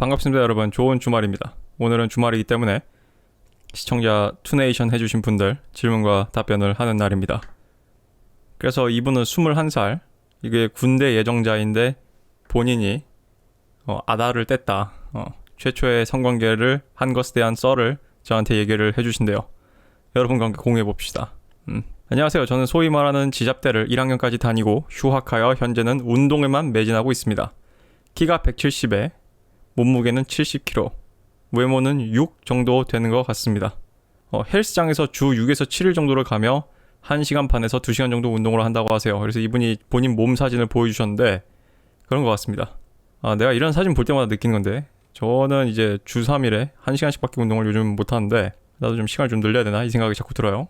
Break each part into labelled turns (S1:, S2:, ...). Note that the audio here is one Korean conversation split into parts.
S1: 반갑습니다 여러분. 좋은 주말입니다. 오늘은 주말이기 때문에 시청자 투네이션 해주신 분들 질문과 답변을 하는 날입니다. 그래서 이분은 21살, 이게 군대 예정자인데 본인이 아다를 뗐다, 최초의 성관계를 한 것에 대한 썰을 저한테 얘기를 해주신대요. 여러분과 함께 공유해봅시다. 안녕하세요. 저는 소위 말하는 지잡대를 1학년까지 다니고 휴학하여 현재는 운동에만 매진하고 있습니다. 키가 170에 몸무게는 70kg, 외모는 6 정도 되는 것 같습니다. 헬스장에서 주 6에서 7일 정도를 가며 1시간 반에서 2시간 정도 운동을 한다고 하세요. 그래서 이분이 본인 몸 사진을 보여주셨는데 그런 것 같습니다. 내가 이런 사진 볼 때마다 느끼는 건데, 저는 이제 주 3일에 1시간씩밖에 운동을 요즘 못하는데 나도 좀 시간을 좀 늘려야 되나 이 생각이 자꾸 들어요.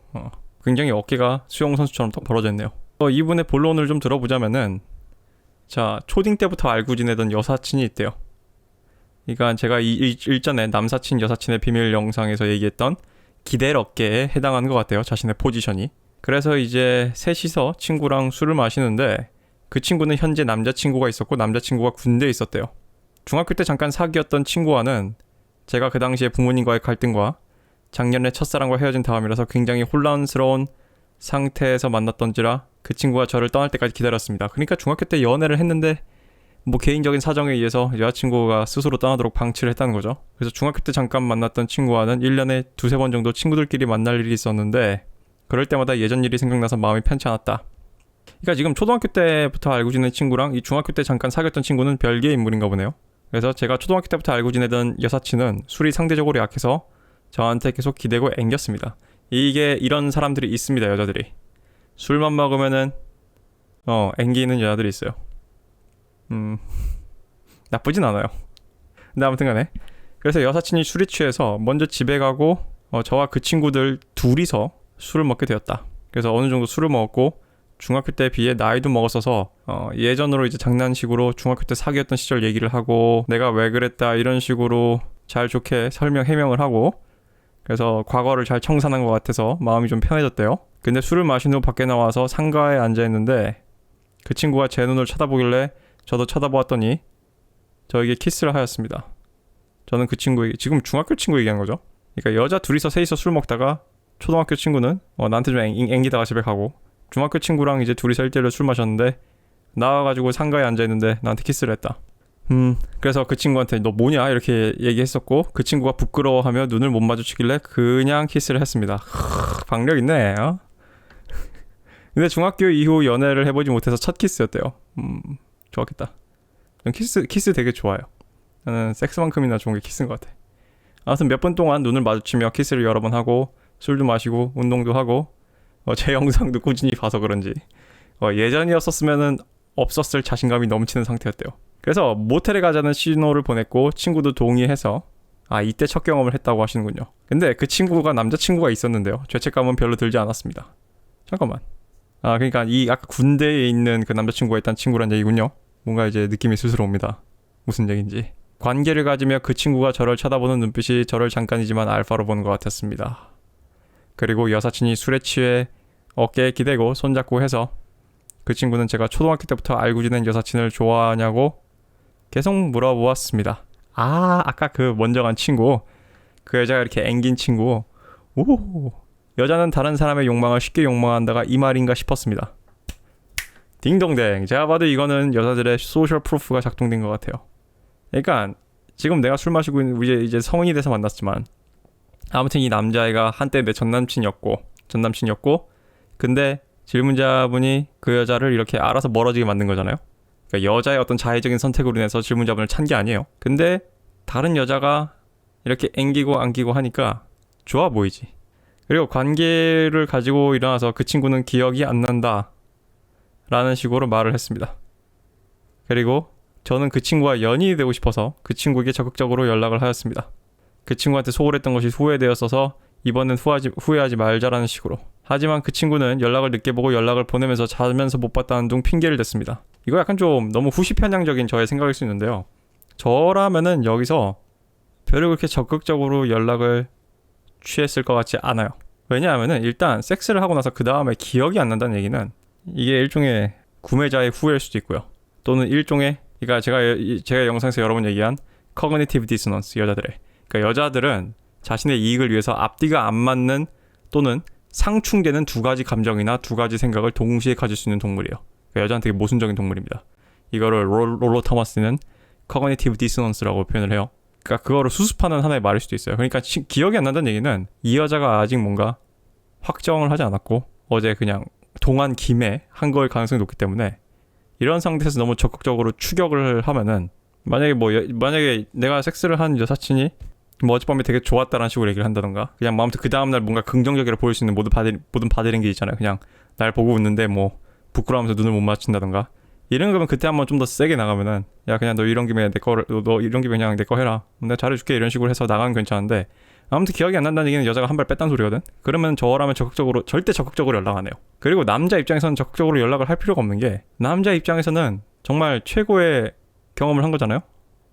S1: 굉장히 어깨가 수영 선수처럼 딱 벌어져 있네요. 이분의 본론을 좀 들어보자면은, 자, 초딩 때부터 알고 지내던 여사친이 있대요. 그러니까 제가 일전에 남사친 여사친의 비밀 영상에서 얘기했던 기댈 어깨에 해당하는 것 같아요. 자신의 포지션이. 그래서 이제 셋이서 친구랑 술을 마시는데, 그 친구는 현재 남자친구가 있었고 남자친구가 군대에 있었대요. 중학교 때 잠깐 사귀었던 친구와는 제가 그 당시에 부모님과의 갈등과 작년에 첫사랑과 헤어진 다음이라서 굉장히 혼란스러운 상태에서 만났던지라 그 친구가 저를 떠날 때까지 기다렸습니다. 그러니까 중학교 때 연애를 했는데 뭐 개인적인 사정에 의해서 여자친구가 스스로 떠나도록 방치를 했다는 거죠. 그래서 중학교 때 잠깐 만났던 친구와는 1년에 두세 번 정도 친구들끼리 만날 일이 있었는데, 그럴 때마다 예전 일이 생각나서 마음이 편치 않았다. 그러니까 지금 초등학교 때부터 알고 지낸 친구랑 이 중학교 때 잠깐 사귀었던 친구는 별개의 인물인가 보네요. 그래서 제가 초등학교 때부터 알고 지내던 여사친은 술이 상대적으로 약해서 저한테 계속 기대고 앵겼습니다. 이게 이런 사람들이 있습니다. 여자들이 술만 먹으면은 앵기는 여자들이 있어요. 나쁘진 않아요. 근데 아무튼 간에, 그래서 여사친이 술이 취해서 먼저 집에 가고 저와 그 친구들 둘이서 술을 먹게 되었다. 그래서 어느 정도 술을 먹었고 중학교 때에 비해 나이도 먹었어서 예전으로 이제 장난식으로 중학교 때 사귀었던 시절 얘기를 하고 내가 왜 그랬다 이런 식으로 잘 좋게 해명을 하고, 그래서 과거를 잘 청산한 것 같아서 마음이 좀 편해졌대요. 근데 술을 마신 후 밖에 나와서 상가에 앉아있는데 그 친구가 제 눈을 쳐다보길래 저도 쳐다보았더니 저에게 키스를 하였습니다. 저는 그 친구에게, 지금 중학교 친구 얘기한 거죠. 그러니까 여자 둘이서 셋이서 술 먹다가 초등학교 친구는 나한테 좀 앵기다가 집에 가고, 중학교 친구랑 이제 둘이서 1대1로 술 마셨는데 나와가지고 상가에 앉아있는데 나한테 키스를 했다. 그래서 그 친구한테 너 뭐냐 이렇게 얘기했었고, 그 친구가 부끄러워하며 눈을 못 마주치길래 그냥 키스를 했습니다. 박력 있네. 근데 중학교 이후 연애를 해보지 못해서 첫 키스였대요. 좋았겠다. 전 키스 되게 좋아요. 나는 섹스만큼이나 좋은 게 키스인 것 같아. 아무튼 몇 분 동안 눈을 마주치며 키스를 여러 번 하고 술도 마시고 운동도 하고, 제 영상도 꾸준히 봐서 그런지 예전이었었으면은 없었을 자신감이 넘치는 상태였대요. 그래서 모텔에 가자는 신호를 보냈고 친구도 동의해서 이때 첫 경험을 했다고 하시는군요. 근데 그 친구가 남자친구가 있었는데요, 죄책감은 별로 들지 않았습니다. 잠깐만. 그러니까 이 아까 군대에 있는 그 남자친구가 있다는 친구란 얘기군요. 뭔가 이제 느낌이 스스로 옵니다. 무슨 얘기인지. 관계를 가지며 그 친구가 저를 쳐다보는 눈빛이 저를 잠깐이지만 알파로 보는 것 같았습니다. 그리고 여사친이 술에 취해 어깨에 기대고 손잡고 해서 그 친구는 제가 초등학교 때부터 알고 지낸 여사친을 좋아하냐고 계속 물어보았습니다. 아까 그 먼저 간 친구, 그 여자가 이렇게 앵긴 친구. 오, 여자는 다른 사람의 욕망을 쉽게 욕망한다가 이 말인가 싶었습니다. 딩동댕. 제가 봐도 이거는 여자들의 소셜 프루프가 작동된 것 같아요. 그러니까 지금 내가 술 마시고 있는, 이제 성인이 돼서 만났지만 아무튼 이 남자애가 한때 내 전남친이었고 근데 질문자분이 그 여자를 이렇게 알아서 멀어지게 만든 거잖아요. 그러니까 여자의 어떤 자의적인 선택으로 인해서 질문자분을 찬 게 아니에요. 근데 다른 여자가 이렇게 앵기고 안기고 하니까 좋아 보이지. 그리고 관계를 가지고 일어나서 그 친구는 기억이 안 난다 라는 식으로 말을 했습니다. 그리고 저는 그 친구와 연인이 되고 싶어서 그 친구에게 적극적으로 연락을 하였습니다. 그 친구한테 소홀했던 것이 후회되었어서 이번엔 후회하지 말자라는 식으로. 하지만 그 친구는 연락을 늦게 보고 연락을 보내면서 자면서 못 봤다는 둥 핑계를 댔습니다. 이거 약간 좀 너무 후시편향적인 저의 생각일 수 있는데요, 저라면은 여기서 별로 그렇게 적극적으로 연락을 취했을 것 같지 않아요. 왜냐하면은 일단 섹스를 하고 나서 그 다음에 기억이 안 난다는 얘기는 이게 일종의 구매자의 후회일 수도 있고요. 또는 일종의, 그러니까 제가 영상에서 여러 번 얘기한 cognitive dissonance, 여자들의. 그러니까 여자들은 자신의 이익을 위해서 앞뒤가 안 맞는 또는 상충되는 두 가지 감정이나 두 가지 생각을 동시에 가질 수 있는 동물이에요. 그러니까 여자는 되게 모순적인 동물입니다. 이거를 롤러 토마스는 cognitive dissonance라고 표현을 해요. 그러니까 그거를 수습하는 하나의 말일 수도 있어요. 그러니까 기억이 안 난다는 얘기는 이 여자가 아직 뭔가 확정을 하지 않았고 어제 그냥 동안 김에 한 걸 가능성이 높기 때문에 이런 상태에서 너무 적극적으로 추격을 하면은 만약에 내가 섹스를 한 여사친이 뭐 어젯밤에 되게 좋았다라는 식으로 얘기를 한다던가 그냥 뭐 아무튼 그 다음날 뭔가 긍정적으로 보일 수 있는 모든 바디랭귀지 있잖아요. 그냥 날 보고 웃는데 뭐 부끄러워하면서 눈을 못 맞춘다던가 이런 거면 그때 한번 좀 더 세게 나가면은 야 그냥 너 이런 김에 너 이런 김에 그냥 내 거 해라 내가 잘해줄게 이런 식으로 해서 나가면 괜찮은데 아무튼 기억이 안 난다는 얘기는 여자가 한 발 뺐다는 소리거든. 그러면 저라면 절대 적극적으로 연락 안 해요. 그리고 남자 입장에서는 적극적으로 연락을 할 필요가 없는 게 남자 입장에서는 정말 최고의 경험을 한 거잖아요.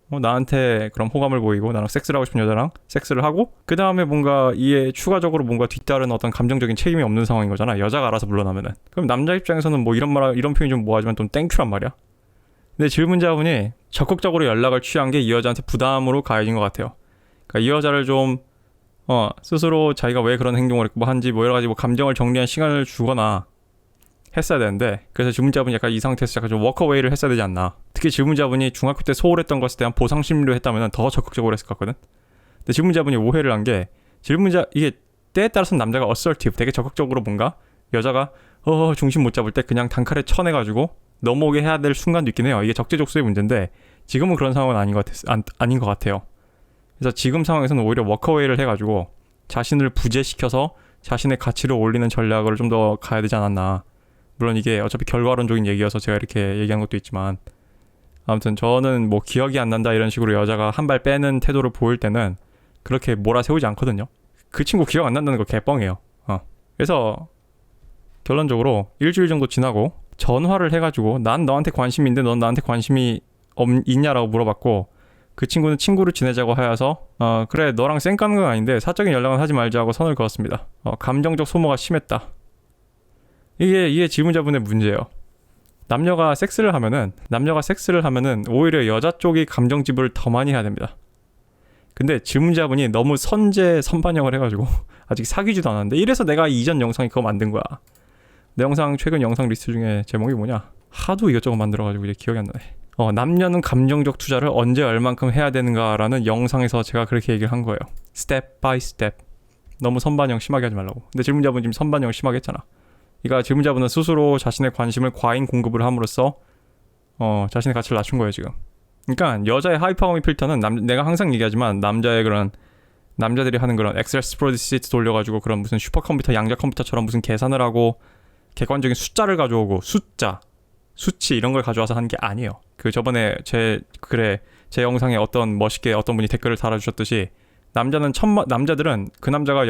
S1: 나한테 그럼 호감을 보이고 나랑 섹스를 하고 싶은 여자랑 섹스를 하고 그 다음에 뭔가 이에 추가적으로 뭔가 뒤따른 어떤 감정적인 책임이 없는 상황인 거잖아. 여자가 알아서 물러나면은. 그럼 남자 입장에서는 뭐 이런 표현이 좀 뭐하지만 좀 땡큐란 말이야. 근데 질문자분이 적극적으로 연락을 취한 게 이 여자한테 부담으로 가해진 것 같아요. 그러니까 이 여자를 좀 스스로 자기가 왜 그런 행동을 했고 뭐 한지 뭐 여러 가지 뭐 감정을 정리한 시간을 주거나 했어야 되는데 그래서 질문자분이 약간 이 상태에서 약간 좀 워커웨이를 했어야 되지 않나. 특히 질문자분이 중학교 때 소홀했던 것에 대한 보상 심리를 했다면 더 적극적으로 했을 것 같거든. 근데 질문자분이 오해를 한 게 이게 때에 따라서는 남자가 assertive 되게 적극적으로 뭔가 여자가 중심 못 잡을 때 그냥 단칼에 쳐내가지고 넘어오게 해야 될 순간도 있긴 해요. 이게 적재적소의 문제인데 지금은 그런 상황은 아닌 것 같아요. 그래서 지금 상황에서는 오히려 워커웨이를 해가지고 자신을 부재시켜서 자신의 가치를 올리는 전략을 좀 더 가야 되지 않았나. 물론 이게 어차피 결과론적인 얘기여서 제가 이렇게 얘기한 것도 있지만 아무튼 저는 뭐 기억이 안 난다 이런 식으로 여자가 한 발 빼는 태도를 보일 때는 그렇게 몰아세우지 않거든요. 그 친구 기억 안 난다는 거 개뻥이에요. 그래서 결론적으로 일주일 정도 지나고 전화를 해가지고 난 너한테 관심이 있는데 넌 나한테 관심이 있냐라고 물어봤고 그 친구는 친구를 지내자고 하여서 그래 너랑 쌩 까는 건 아닌데 사적인 연락은 하지 말자고 선을 그었습니다. 감정적 소모가 심했다. 이게 질문자분의 문제예요. 남녀가 섹스를 하면은 오히려 여자 쪽이 감정집을 더 많이 해야 됩니다. 근데 질문자분이 너무 선반영을 해가지고 아직 사귀지도 않았는데 이래서 내가 이전 영상에 그거 만든 거야. 내 최근 영상 리스트 중에 제목이 뭐냐? 하도 이것저것 만들어가지고 이제 기억이 안 나네. 남녀는 감정적 투자를 언제 얼만큼 해야 되는가라는 영상에서 제가 그렇게 얘기를 한 거예요. 스텝 바이 스텝. 너무 선반영 심하게 하지 말라고. 근데 질문자분 지금 선반영을 심하게 했잖아. 그러니까 질문자분은 스스로 자신의 관심을 과잉 공급을 함으로써 자신의 가치를 낮춘 거예요 지금. 그러니까 여자의 하이퍼거미 필터는 내가 항상 얘기하지만 남자들이 하는 그런 엑셀 스프레드시트 돌려가지고 그런 무슨 슈퍼컴퓨터 양자 컴퓨터처럼 무슨 계산을 하고 객관적인 숫자를 가져오고 수치 이런 걸 가져와서 하는 게 아니에요. 그 저번에 제 영상에 어떤 분이 댓글을 달아주셨듯이 남자들은 그 남자가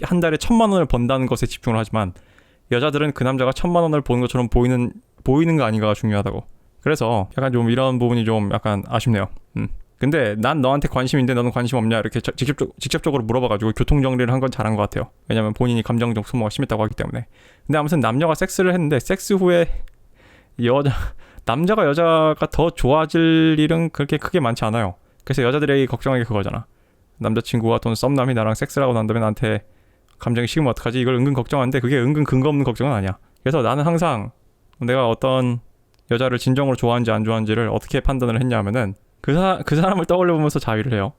S1: 한 달에 1,000만 원을 번다는 것에 집중을 하지만 여자들은 그 남자가 1,000만 원을 버는 것처럼 보이는 거 아닌가가 중요하다고. 그래서 약간 좀 이런 부분이 좀 약간 아쉽네요. 근데 난 너한테 관심인데 너는 관심 없냐 이렇게 직접적으로 물어봐가지고 교통정리를 한 건 잘한 것 같아요. 왜냐면 본인이 감정적 소모가 심했다고 하기 때문에. 근데 아무튼 남녀가 섹스를 했는데 섹스 후에 남자가 여자가 더 좋아질 일은 그렇게 크게 많지 않아요. 그래서 여자들이 걱정하는 게 그거잖아. 남자친구와 또는 썸남이 나랑 섹스를 하고 난 다음에 나한테 감정이 식으면 어떡하지? 이걸 은근 걱정하는데 그게 은근 근거 없는 걱정은 아니야. 그래서 나는 항상 내가 어떤 여자를 진정으로 좋아하는지 안 좋아하는지를 어떻게 판단을 했냐면은 그 사람을 떠올려 보면서 자위를 해요.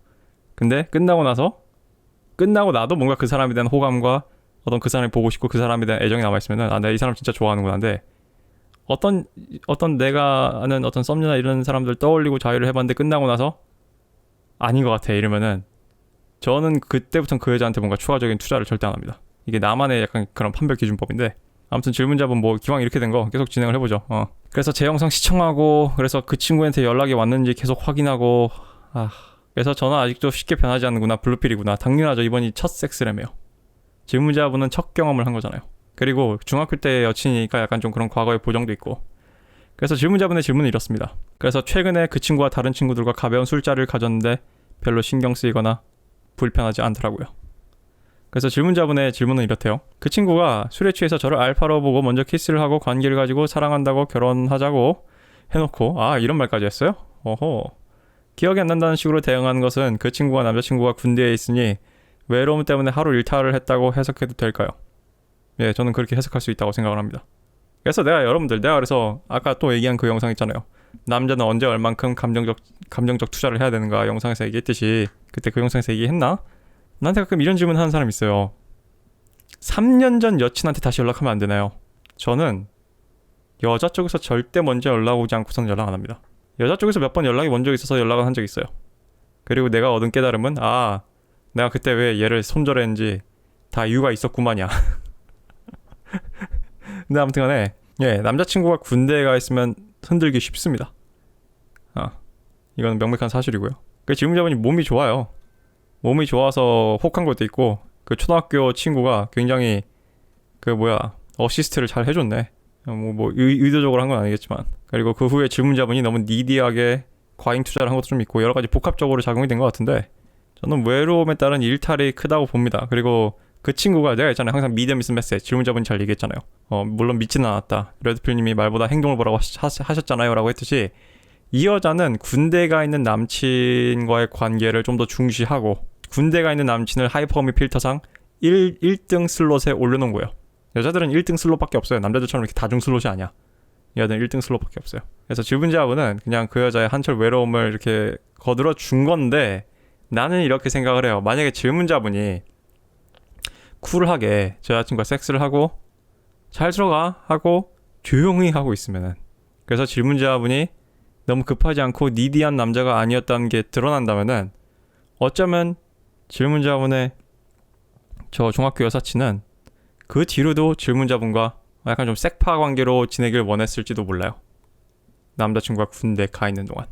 S1: 근데 끝나고 나도 뭔가 그 사람에 대한 호감과 어떤 그 사람이 보고 싶고 그 사람에 대한 애정이 남아있으면은 내가 이 사람 진짜 좋아하는구나. 근데 어떤 내가 아는 어떤 썸녀나 이런 사람들 떠올리고 자위를 해봤는데 끝나고 나서 아닌 것 같아 이러면은 저는 그때부터는 그 여자한테 뭔가 추가적인 투자를 절대 안 합니다. 이게 나만의 약간 그런 판별 기준법인데 아무튼 질문자분 뭐 기왕 이렇게 된 거 계속 진행을 해보죠. 그래서 제 영상 시청하고 그래서 그 친구한테 연락이 왔는지 계속 확인하고 그래서 저는 아직도 쉽게 변하지 않는구나. 블루필이구나. 당연하죠. 이번이 첫 섹스라며요. 질문자분은 첫 경험을 한 거잖아요. 그리고 중학교 때 여친이니까 약간 좀 그런 과거의 보정도 있고. 그래서 질문자분의 질문은 이렇습니다. 그래서 최근에 그 친구와 다른 친구들과 가벼운 술자리를 가졌는데 별로 신경 쓰이거나 불편하지 않더라고요. 그래서 질문자분의 질문은 이렇대요. 그 친구가 술에 취해서 저를 알파로 보고 먼저 키스를 하고 관계를 가지고 사랑한다고 결혼하자고 해놓고 이런 말까지 했어요? 기억이 안 난다는 식으로 대응하는 것은 그 친구가 남자친구가 군대에 있으니 외로움 때문에 하루 일탈을 했다고 해석해도 될까요? 예, 저는 그렇게 해석할 수 있다고 생각을 합니다. 그래서 내가 그래서 아까 또 얘기한 그 영상 있잖아요. 남자는 언제 얼만큼 감정적 투자를 해야 되는가 영상에서 얘기했듯이, 그때 그 영상에서 얘기했나? 나한테 가끔 이런 질문 하는 사람 있어요. 3년 전 여친한테 다시 연락하면 안 되나요? 저는 여자 쪽에서 절대 먼저 연락 오지 않고서는 연락 안 합니다. 여자 쪽에서 몇 번 연락이 먼저 있어서 연락을 한 적이 있어요. 그리고 내가 얻은 깨달음은 내가 그때 왜 얘를 손절했는지 다 이유가 있었구만이야. 근데 아무튼 간에 남자친구가 군대에 가 있으면 흔들기 쉽습니다. 이건 명백한 사실이고요. 그 질문자분이 몸이 좋아요. 몸이 좋아서 혹한 것도 있고, 그 초등학교 친구가 굉장히 어시스트를 잘 해줬네. 의도적으로 한 건 아니겠지만. 그리고 그 후에 질문자분이 너무 니디하게 과잉 투자를 한 것도 좀 있고, 여러 가지 복합적으로 작용이 된 것 같은데, 저는 외로움에 따른 일탈이 크다고 봅니다. 그리고 그 친구가, 내가 있잖아요, 항상 medium is message, 질문자분이 잘 얘기했잖아요. 물론 믿지는 않았다, 레드필님이 말보다 행동을 보라고 하셨잖아요 라고 했듯이, 이 여자는 군대가 있는 남친과의 관계를 좀 더 중시하고, 군대가 있는 남친을 하이퍼미 필터상 1등 슬롯에 올려놓은 거예요. 여자들은 1등 슬롯밖에 없어요. 남자들처럼 이렇게 다중 슬롯이 아니야. 여자들은 1등 슬롯밖에 없어요. 그래서 질문자분은 그냥 그 여자의 한철 외로움을 이렇게 거들어 준 건데, 나는 이렇게 생각을 해요. 만약에 질문자분이 쿨하게 저 여자친구가 섹스를 하고 잘 들어가 하고 조용히 하고 있으면은, 그래서 질문자분이 너무 급하지 않고 니디한 남자가 아니었다는 게 드러난다면은, 어쩌면 질문자분의 저 중학교 여사친은 그 뒤로도 질문자분과 약간 좀 섹파 관계로 지내길 원했을지도 몰라요. 남자친구가 군대 가 있는 동안.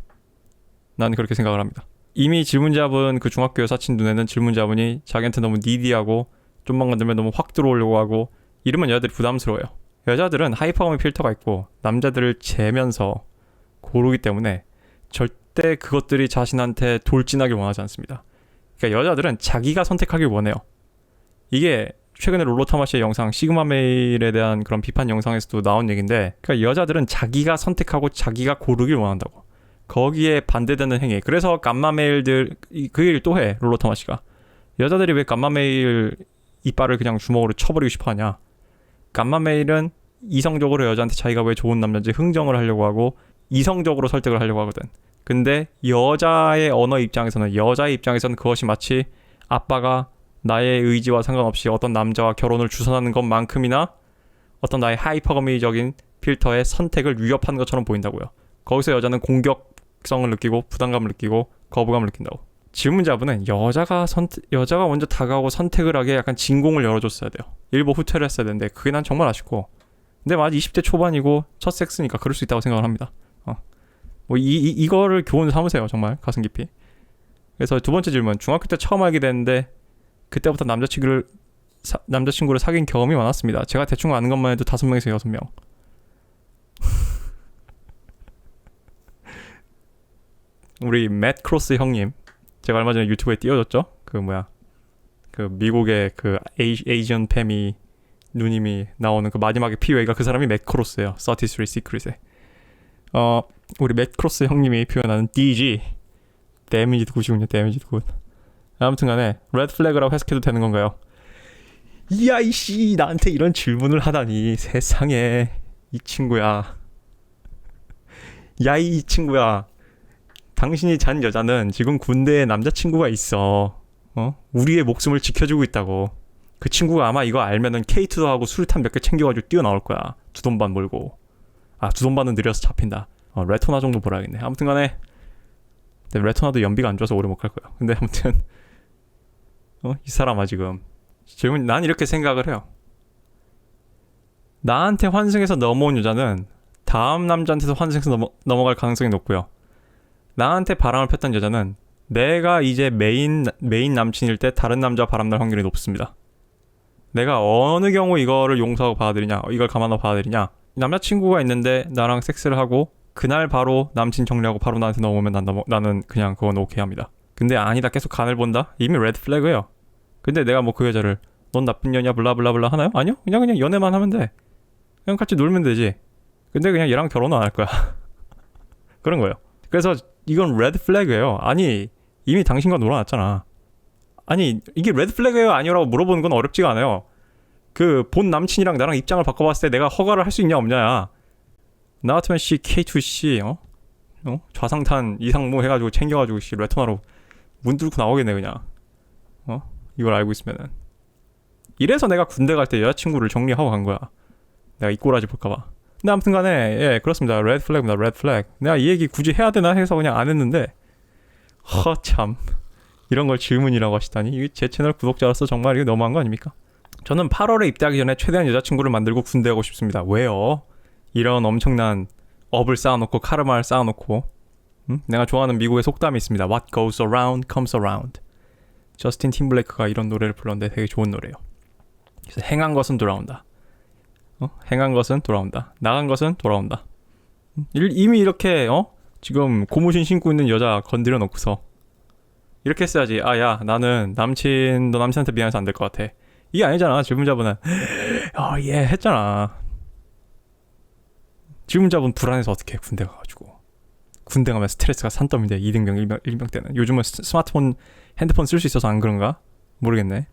S1: 나는 그렇게 생각을 합니다. 이미 질문자분 그 중학교 여사친 눈에는 질문자분이 자기한테 너무 니디하고 좀만 건들면 너무 확 들어오려고 하고 이러면 여자들이 부담스러워요. 여자들은 하이퍼미 필터가 있고 남자들을 재면서 고르기 때문에 절대 그것들이 자신한테 돌진하길 원하지 않습니다. 그러니까 여자들은 자기가 선택하길 원해요. 이게 최근에 롤로 타마시의 영상 시그마 메일에 대한 그런 비판 영상에서도 나온 얘기인데, 그러니까 여자들은 자기가 선택하고 자기가 고르길 원한다고. 거기에 반대되는 행위. 그래서 감마 메일들 그 얘기를 또 해, 롤로 타마시가. 여자들이 왜 감마 메일 이빨을 그냥 주먹으로 쳐버리고 싶어하냐. 감마 메일은 이성적으로 여자한테 자기가 왜 좋은 남자인지 흥정을 하려고 하고 이성적으로 설득을 하려고 하거든. 근데 여자의 여자의 입장에서는 그것이 마치 아빠가 나의 의지와 상관없이 어떤 남자와 결혼을 주선하는 것만큼이나 어떤 나의 하이퍼거미적인 필터의 선택을 위협하는 것처럼 보인다고요. 거기서 여자는 공격성을 느끼고 부담감을 느끼고 거부감을 느낀다고. 질문자분은 여자가 먼저 다가오고 선택을 하게 약간 진공을 열어줬어야 돼요. 일부 후퇴를 했어야 되는데 그게 난 정말 아쉽고. 근데 아직 20대 초반이고 첫 섹스니까 그럴 수 있다고 생각을 합니다. 이거를 교훈 삼으세요. 정말 가슴 깊이. 그래서 두 번째 질문. 중학교 때 처음 알게 됐는데 그때부터 남자친구를 사귄 경험이 많았습니다. 제가 대충 아는 것만 해도 5명에서 6명. 우리 맷 크로스 형님, 제가 얼마 전에 유튜브에 띄워줬죠? 그 미국의 그 에이지언 페미 누님이 나오는 그 마지막에 PUA가 그 사람이 맷 크로스예요. 33 Secret에. 우리 맷 크로스 형님이 표현하는 DG 데미지드 굿이군요. 데미지드 굿. 아무튼 간에 레드 플래그라고 해석해도 되는 건가요? 이야 이씨, 나한테 이런 질문을 하다니. 세상에. 이 친구야. 야 이 친구야. 당신이 잔 여자는 지금 군대에 남자친구가 있어. 우리의 목숨을 지켜주고 있다고. 그 친구가 아마 이거 알면은 K2도 하고 수류탄 몇 개 챙겨가지고 뛰어나올 거야. 두 돈 반 몰고. 두 돈 반은 느려서 잡힌다. 레토나 정도 보라겠네. 아무튼 간에 레토나도 연비가 안 좋아서 오래 못 갈 거야. 근데 아무튼 이 사람아 지금 난 이렇게 생각을 해요. 나한테 환승해서 넘어온 여자는 다음 남자한테도 환승해서 넘어갈 가능성이 높고요. 나한테 바람을 폈던 여자는 내가 이제 메인 남친일 때 다른 남자와 바람날 확률이 높습니다. 내가 어느 경우 이거를 용서하고 받아들이냐, 이걸 감안하고 받아들이냐. 남자친구가 있는데 나랑 섹스를 하고 그날 바로 남친 정리하고 바로 나한테 넘어오면 나는 그냥 그건 오케이 합니다. 근데 아니다, 계속 간을 본다? 이미 레드 플래그예요. 근데 내가 그 여자를 넌 나쁜 년이야 블라블라블라 하나요? 아니요? 그냥 연애만 하면 돼. 그냥 같이 놀면 되지. 근데 그냥 얘랑 결혼은 안 할 거야. 그런 거예요. 그래서 이건 레드 플래그예요. 아니 이미 당신과 놀아놨잖아. 아니 이게 레드 플래그예요 아니요라고 물어보는 건 어렵지가 않아요. 그 본 남친이랑 나랑 입장을 바꿔봤을 때 내가 허가를 할 수 있냐 없냐야. 나 같으면 K2C 좌상탄 이상무 해가지고 챙겨가지고 레토나로 문 뚫고 나오겠네 그냥. 이걸 알고 있으면은. 이래서 내가 군대 갈 때 여자친구를 정리하고 간 거야. 내가 이 꼬라지 볼까봐. 근데 아무튼 간에 예 그렇습니다. 레드 플래그입니다. 레드 플래그. 내가 이 얘기 굳이 해야 되나 해서 그냥 안 했는데 참 이런 걸 질문이라고 하시다니. 이게 제 채널 구독자로서 정말 이거 너무한 거 아닙니까? 저는 8월에 입대하기 전에 최대한 여자친구를 만들고 군대 가고 싶습니다. 왜요? 이런 엄청난 업을 쌓아놓고 카르마를 쌓아놓고 내가 좋아하는 미국의 속담이 있습니다. What goes around comes around. 저스틴 팀블레이크가 이런 노래를 불렀는데 되게 좋은 노래예요. 그래서 행한 것은 돌아온다. 행한 것은 돌아온다. 나간 것은 돌아온다. 이미 이렇게 지금 고무신 신고 있는 여자 건드려 놓고서 이렇게 했어야지. 아 야 나는 너 남친한테 미안해서 안 될 것 같아. 이게 아니잖아. 질문자분은 예 했잖아. 질문자분 불안해서 어떻게 군대 가가지고. 군대 가면 스트레스가 산더미인데 2등병 1병 때는. 요즘은 스마트폰 핸드폰 쓸 수 있어서 안 그런가? 모르겠네.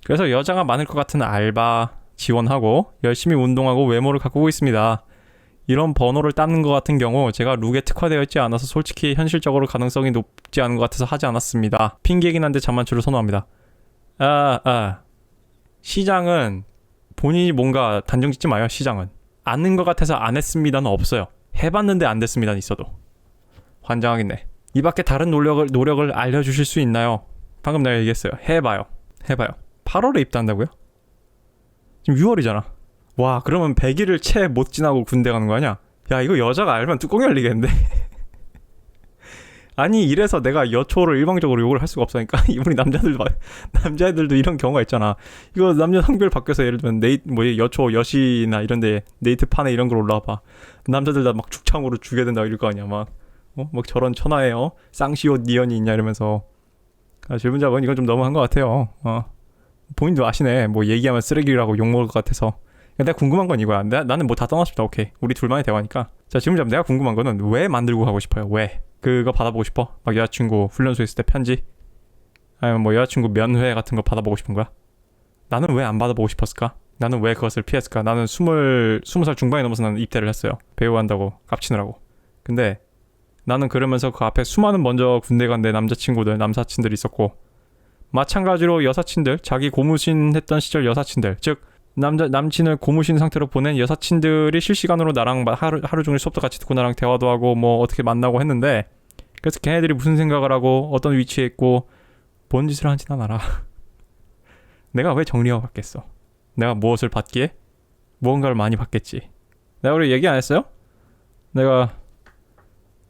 S1: 그래서 여자가 많을 것 같은 알바 지원하고 열심히 운동하고 외모를 가꾸고 있습니다. 이런 번호를 따는 것 같은 경우 제가 룩에 특화되어 있지 않아서 솔직히 현실적으로 가능성이 높지 않은 것 같아서 하지 않았습니다. 핑계이긴 한데 잠만추를 선호합니다. 시장은 본인이 뭔가 단정 짓지 마요. 시장은 아는 것 같아서 안 했습니다는 없어요. 해봤는데 안 됐습니다는 있어도 환장하겠네. 이 밖에 다른 노력을 알려주실 수 있나요? 방금 내가 얘기했어요. 해봐요. 8월에 입대한다고요? 지금 6월이잖아. 와 그러면 100일을 채 못 지나고 군대 가는 거 아니야? 야 이거 여자가 알면 뚜껑이 열리겠는데. 아니 이래서 내가 여초를 일방적으로 욕을 할 수가 없으니까. 우리 남자애들도 이런 경우가 있잖아. 이거 남녀 성별 바뀌어서 예를 들면 여초 여시나 이런데 네이트판에 이런 걸 올라와봐. 남자들 다 막 죽창으로 죽여야 된다 이럴 거 아니야. 막 저런 천하에 쌍시옷 니언이 있냐 이러면서. 질문자분 이건 좀 너무한 것 같아요. 본인도 아시네. 얘기하면 쓰레기라고 욕먹을 것 같아서. 내가 궁금한 건 이거야. 나는 다 떠났습니다. 오케이. 우리 둘만의 대화니까. 자, 질문자분 내가 궁금한 거는 왜 만들고 가고 싶어요? 왜? 그거 받아보고 싶어? 막 여자친구 훈련소에 있을 때 편지? 아니면 여자친구 면회 같은 거 받아보고 싶은 거야? 나는 왜 안 받아보고 싶었을까? 나는 왜 그것을 피했을까? 나는 20살 중반이 넘어서 나는 입대를 했어요. 배우한다고 깝치느라고. 근데 나는 그러면서 그 앞에 수많은 먼저 군대 간 내 남사친들이 있었고, 마찬가지로 여사친들, 자기 고무신 했던 시절 여사친들, 즉 남친을 고무신 상태로 보낸 여사친들이 실시간으로 나랑 하루 종일 수업도 같이 듣고 나랑 대화도 하고 어떻게 만나고 했는데, 그래서 걔네들이 무슨 생각을 하고 어떤 위치에 있고 뭔 짓을 하는지 난 알아. 내가 왜 정리하고 갔겠어? 내가 무엇을 받기에? 무언가를 많이 받겠지. 내가 우리 얘기 안 했어요? 내가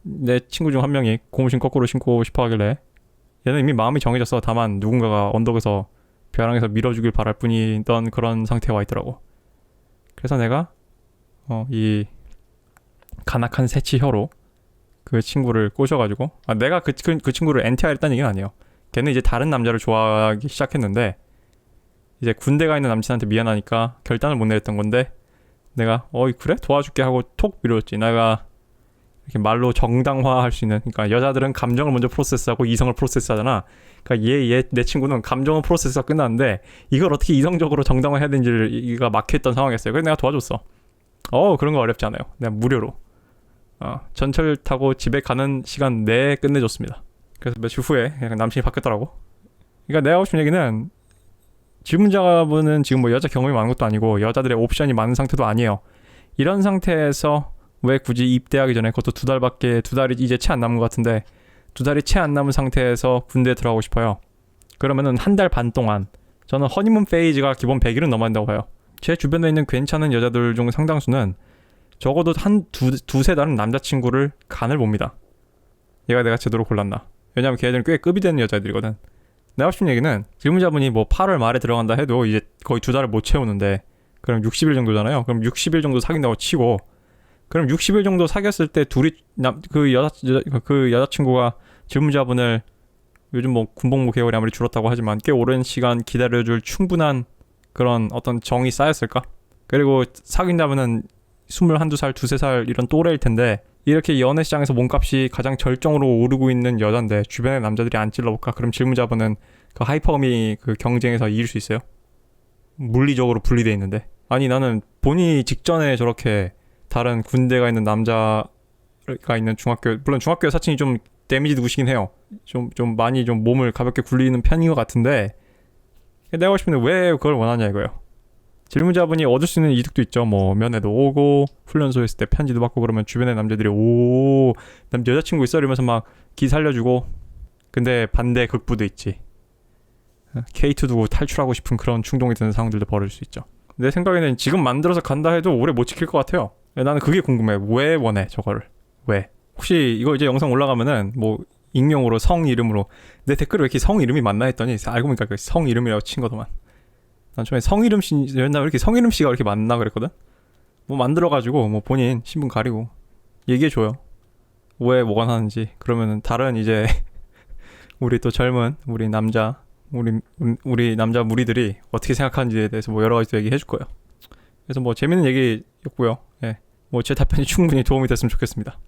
S1: 내 친구 중 한 명이 고무신 거꾸로 신고 싶어 하길래, 얘는 이미 마음이 정해졌어. 다만 누군가가 언덕에서 벼랑에서 밀어주길 바랄 뿐이던 그런 상태에 와 있더라고. 그래서 내가 이 간악한 새치혀로 그 친구를 꼬셔가지고, 내가 그 친구를 NTR 했다는 얘기는 아니에요. 걔는 이제 다른 남자를 좋아하기 시작했는데 이제 군대 가 있는 남친한테 미안하니까 결단을 못 내렸던 건데, 내가 그래? 도와줄게 하고 톡 밀어줬지. 내가 이렇게 말로 정당화할 수 있는, 그러니까 여자들은 감정을 먼저 프로세스하고 이성을 프로세스하잖아. 그러니까 내 친구는 감정은 프로세스가 끝났는데 이걸 어떻게 이성적으로 정당화해야 되는지가 막혀있던 상황이었어요. 그래서 내가 도와줬어. 그런 거 어렵지 않아요. 내가 무료로 전철 타고 집에 가는 시간 내에 끝내줬습니다. 그래서 며칠 후에 그냥 남친이 바뀌었더라고. 그러니까 내가 하고 싶은 얘기는, 질문자분은 지금 여자 경험이 많은 것도 아니고 여자들의 옵션이 많은 상태도 아니에요. 이런 상태에서 왜 굳이 입대하기 전에, 그것도 두 달이 이제 채 안 남은 것 같은데, 2달이 채 안 남은 상태에서 군대에 들어가고 싶어요. 그러면은 1달 반 동안 저는 허니문 페이지가 기본 100일은 넘어야 한다고 봐요. 제 주변에 있는 괜찮은 여자들 중 상당수는 적어도 두세 달은 남자친구를 간을 봅니다. 내가 제대로 골랐나. 왜냐면 걔네들은 꽤 급이 되는 여자들이거든. 내가 하고 싶은 얘기는, 질문자분이 8월 말에 들어간다 해도 이제 거의 2달을 못 채우는데, 그럼 60일 정도잖아요. 그럼 60일 정도 사귄다고 치고, 그럼 60일 정도 사귀었을 때 그 여자친구가 질문자분을, 요즘 군복무 개월이 아무리 줄었다고 하지만 꽤 오랜 시간 기다려줄 충분한 그런 어떤 정이 쌓였을까? 그리고 사귄다면은 21~22살, 2~3살 이런 또래일 텐데 이렇게 연애 시장에서 몸값이 가장 절정으로 오르고 있는 여잔데 주변의 남자들이 안 찔러볼까? 그럼 질문자분은 그 하이퍼미 그 경쟁에서 이길 수 있어요? 물리적으로 분리돼 있는데. 아니 나는 본인이 직전에 저렇게 다른 군대가 있는 남자가 있는 중학교, 물론 중학교 여사친이 좀 데미지 누구시긴 해요. 좀 많이 좀 몸을 가볍게 굴리는 편인 것 같은데 내가 하고 싶은데 왜 그걸 원하냐 이거예요. 질문자분이 얻을 수 있는 이득도 있죠. 뭐 면회도 오고 훈련소에 있을 때 편지도 받고 그러면 주변의 남자들이 오, 남 여자친구 있어 이러면서 막 기 살려주고. 근데 반대 극부도 있지. K2 두고 탈출하고 싶은 그런 충동이 드는 상황들도 벌어질 수 있죠. 내 생각에는 지금 만들어서 간다 해도 오래 못 지킬 것 같아요. 나는 그게 궁금해. 왜 원해 저거를? 왜? 혹시 이거 이제 영상 올라가면은 뭐 익명으로 성 이름으로 내 댓글에 왜 이렇게 성 이름이 맞나 했더니 알고 보니까 그 성 이름이라고 친 거더만. 난 처음에 성 이름 씨였나 왜 이렇게 성 이름 씨가 이렇게 맞나 그랬거든. 뭐 만들어가지고 뭐 본인 신분 가리고 얘기해줘요. 왜 뭐가 나는지. 그러면은 다른 이제 우리 또 젊은 우리 남자 무리들이 어떻게 생각하는지에 대해서 뭐 여러 가지 또 얘기해 줄 거예요. 그래서 뭐 재밌는 얘기였고요. 예. 뭐 제 답변이 충분히 도움이 됐으면 좋겠습니다.